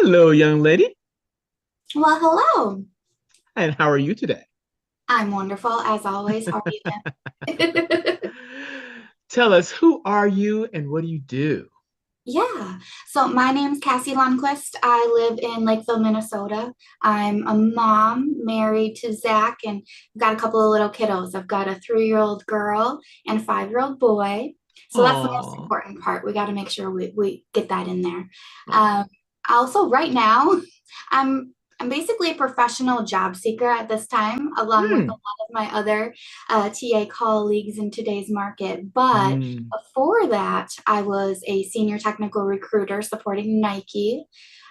Hello, young lady. Well, hello. And how are you today? I'm wonderful as always. How are you then? Tell us, who are you and what do you do? Yeah. So my name's Cassie Lundquist. I live in Lakeville, Minnesota. I'm a mom married to Zach and I've got a couple of little kiddos. I've got a 3-year-old girl and a 5-year-old boy. So that's the most Oh, important part. We got to make sure we get that in there. Um, Also, right now, I'm I'm basically a professional job seeker at this time, along with a hmm. lot of my other TA colleagues in today's market. But Hmm. before that, I was a senior technical recruiter supporting Nike.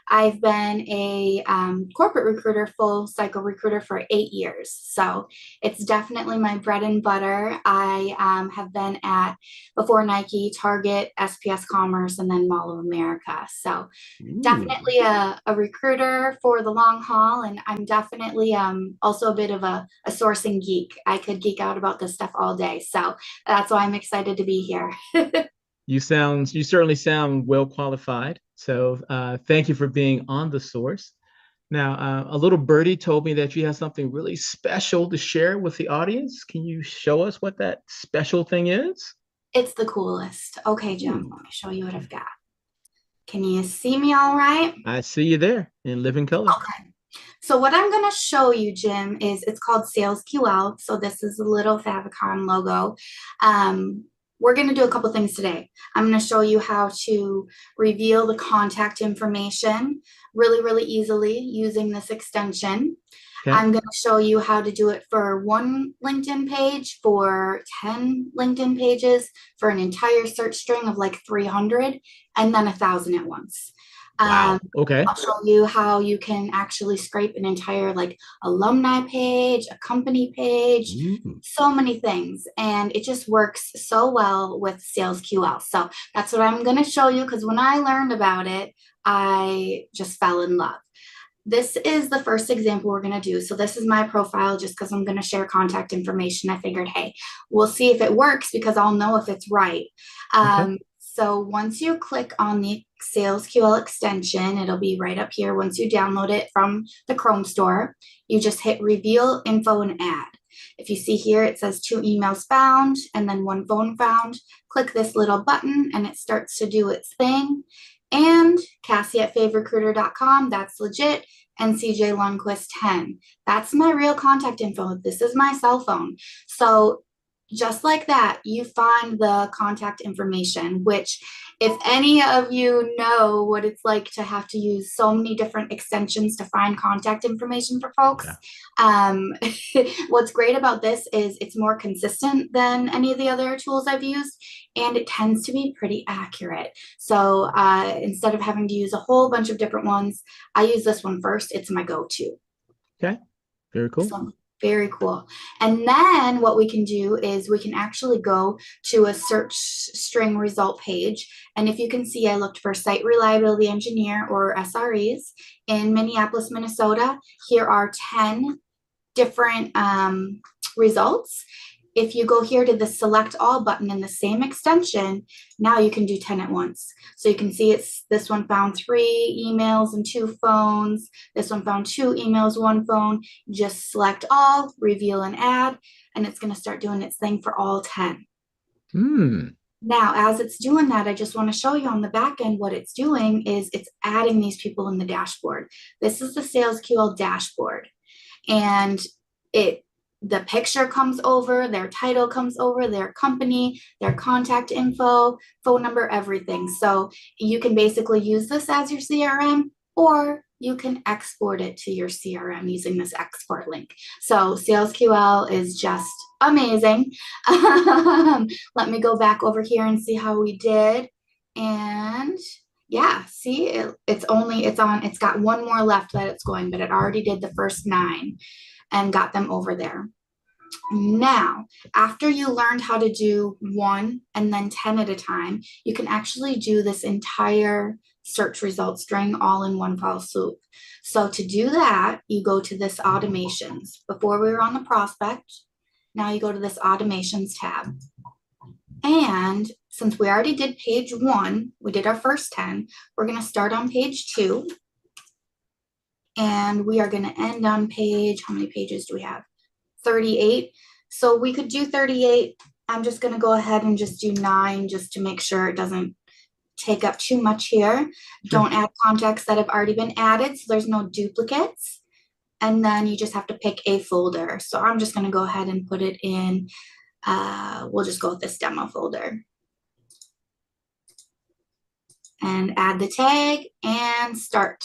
I've been a corporate recruiter, full cycle recruiter for 8 years. So it's definitely my bread and butter. I have been at, before Nike, Target, SPS Commerce, and then Mall of America. So Ooh. definitely a recruiter for the long haul. And I'm definitely also a bit of a sourcing geek. I could geek out about this stuff all day. So that's why I'm excited to be here. You certainly sound well qualified. So thank you for being on the source. Now, a little birdie told me that you have something really special to share with the audience. Can you show us what that special thing is? It's the coolest. Okay, Jim, Ooh. let me show you what I've got. Can you see me all right? I see you there in living color. Okay. So what I'm going to show you, Jim, is it's called SalesQL. So this is a little favicon logo. We're going to do a couple things today. I'm going to show you how to reveal the contact information really, really easily using this extension. Okay. I'm going to show you how to do it for one LinkedIn page, for 10 LinkedIn pages, for an entire search string of like 300, and then 1,000 at once. Um, Wow. Okay. I'll show you how you can actually scrape an entire like alumni page, a company page, Ooh. so many things. And it just works so well with SalesQL. So that's what I'm going to show you because when I learned about it, I just fell in love. This is the first example we're going to do. So this is my profile just because I'm going to share contact information. I figured, hey, we'll see if it works because I'll know if it's right. Okay. So once you click on the SalesQL extension, it'll be right up here. Once you download it from the Chrome store, you just hit reveal info and add. If you see here, it says 2 emails found and then 1 phone found. Click this little button and it starts to do its thing. And Cassie at faverecruiter.com, that's legit. And CJ Lundquist 10. That's my real contact info. This is my cell phone. So just like that, you find the contact information, which, if any of you know what it's like to have to use so many different extensions to find contact information for folks, Yeah. um, what's great about this is it's more consistent than any of the other tools I've used, and it tends to be pretty accurate. So instead of having to use a whole bunch of different ones, I use this one first. It's my go to. Okay. Very cool. So very cool. And then what we can do is we can actually go to a search string result page. And if you can see, I looked for site reliability engineer or SREs in Minneapolis, Minnesota. Here are 10 different results. If you go here to the select all button in the same extension, now you can do 10 at once. So you can see it's this one found 3 emails and 2 phones. This one found 2 emails, 1 phone. Just select all, reveal and add, and it's going to start doing its thing for all 10. Hmm. Now, as it's doing that, I just want to show you on the back end what it's doing is it's adding these people in the dashboard. This is the SalesQL dashboard. And it the picture comes over, their title comes over, their company, their contact info, phone number, everything. So you can basically use this as your CRM, or you can export it to your CRM using this export link. So SalesQL is just amazing. Let me go back over here and see how we did. And yeah, see, it's got one more left that it's going, but it already did the first 9 and got them over there. Now, after you learned how to do 1 and then 10 at a time, you can actually do this entire search result string all in one fell swoop. So to do that, you go to this automations. Before we were on the prospect, now you go to this automations tab. And since we already did page 1, we did our first 10, we're going to start on page 2. And we are going to end on page, how many pages do we have? 38. So we could do 38. I'm just going to go ahead and just do 9 just to make sure it doesn't take up too much here. Sure. Don't add contacts that have already been added, so there's no duplicates. And then you just have to pick a folder. So I'm just going to go ahead and put it in, we'll just go with this demo folder. And add the tag and start.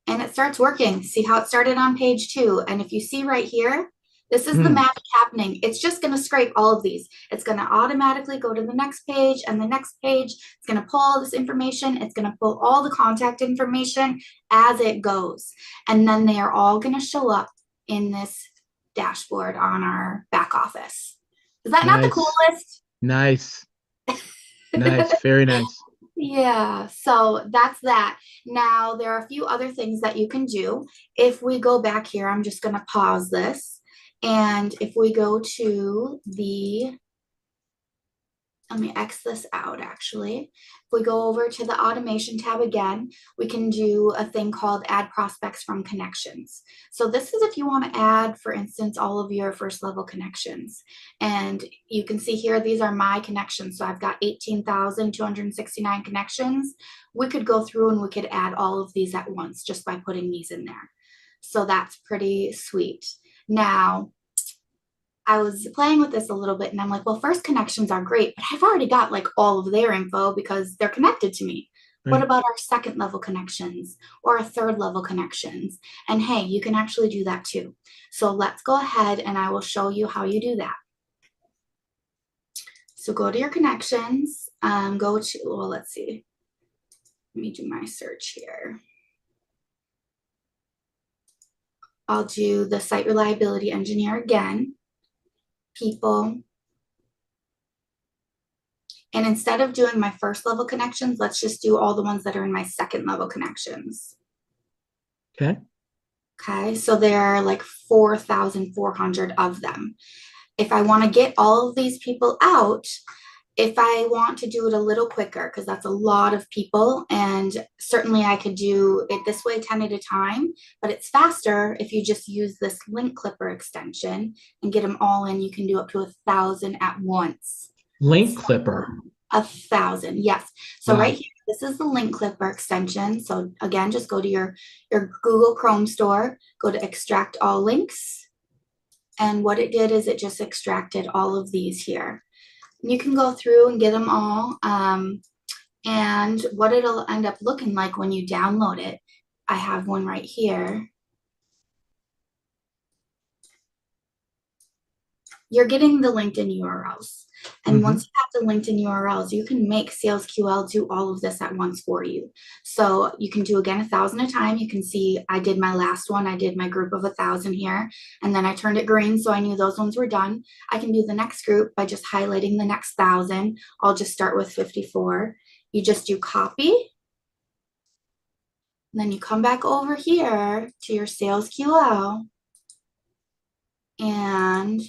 And it starts working. See how it started on page 2. And if you see right here, this is the magic happening. It's just going to scrape all of these. It's going to automatically go to the next page and the next page. It's going to pull all this information. It's going to pull all the contact information as it goes. And then they are all going to show up in this dashboard on our back office. Is that not the coolest? Nice. Nice. Very nice. Yeah, so that's that. Now, there are a few other things that you can do. If we go back here, I'm just going to pause this. And if we go to the, let me X this out actually. If we go over to the automation tab again, we can do a thing called add prospects from connections. So this is if you want to add, for instance, all of your first level connections. And you can see here, these are my connections. So I've got 18,269 connections. We could go through and we could add all of these at once just by putting these in there. So that's pretty sweet. Now, I was playing with this a little bit and I'm like, well, first connections are great, but I've already got like all of their info because they're connected to me. Right. What about our second level connections or our third level connections? And hey, you can actually do that too. So let's go ahead and I will show you how you do that. So go to your connections, go to, well, let's see. Let me do my search here. I'll do the site reliability engineer again. People. And instead of doing my first level connections, let's just do all the ones that are in my second level connections. Okay. Okay, so there are like 4,400 of them. If I want to get all of these people out, if I want to do it a little quicker, because that's a lot of people, and certainly I could do it this way 10 at a time, but it's faster if you just use this link clipper extension and get them all in. You can do up to 1,000 at once. Link clipper. 1,000, yes. So wow. Right here, this is the link clipper extension. So again, just go to your Google Chrome store, go to extract all links. And what it did is it just extracted all of these here. You can go through and get them all. And what it'll end up looking like when you download it, I have one right here. You're getting the LinkedIn URLs. And once you have the LinkedIn URLs, you can make SalesQL do all of this at once for you. So you can do, again, 1,000 at a time. You can see I did my last one. I did my group of 1,000 here, and then I turned it green, so I knew those ones were done. I can do the next group by just highlighting the next 1,000. I'll just start with 54. You just do copy. And then you come back over here to your SalesQL. And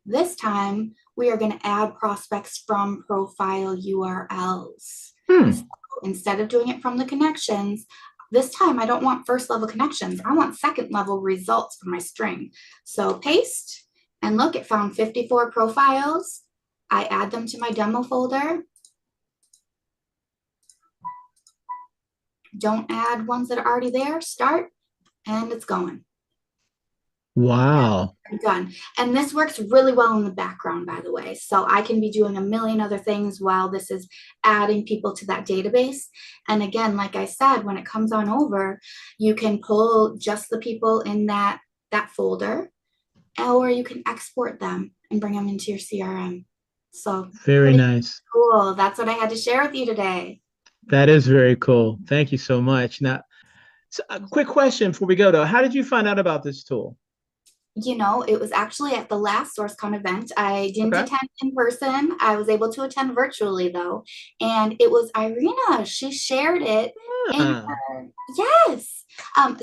this time, we are going to add prospects from profile URLs. So instead of doing it from the connections, this time I don't want first level connections. I want second level results for my string. So paste, and look, it found 54 profiles. I add them to my demo folder. Don't add ones that are already there. Start, and it's going. Wow. I'm done. And this works really well in the background, by the way. So I can be doing a million other things while this is adding people to that database. And again, like I said, when it comes on over, you can pull just the people in that folder, or you can export them and bring them into your CRM. So very nice. Cool. That's what I had to share with you today. That is very cool. Thank you so much. Now, so a quick question before we go, though. How did you find out about this tool? You know, it was actually at the last SourceCon event. I didn't attend in person. I was able to attend virtually, though. And it was Irina. She shared it in her, yes.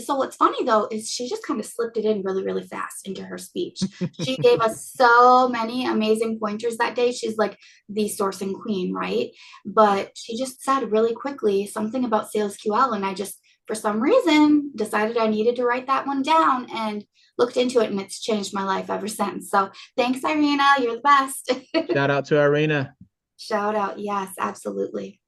So what's funny, though, is she just kind of slipped it in really, really fast into her speech. She gave us so many amazing pointers that day. She's like the sourcing queen, right? But she just said really quickly something about SalesQL, and I just for some reason, decided I needed to write that one down and looked into it, and it's changed my life ever since. So thanks, Irina. You're the best. Shout out to Irina. Shout out. Yes, absolutely.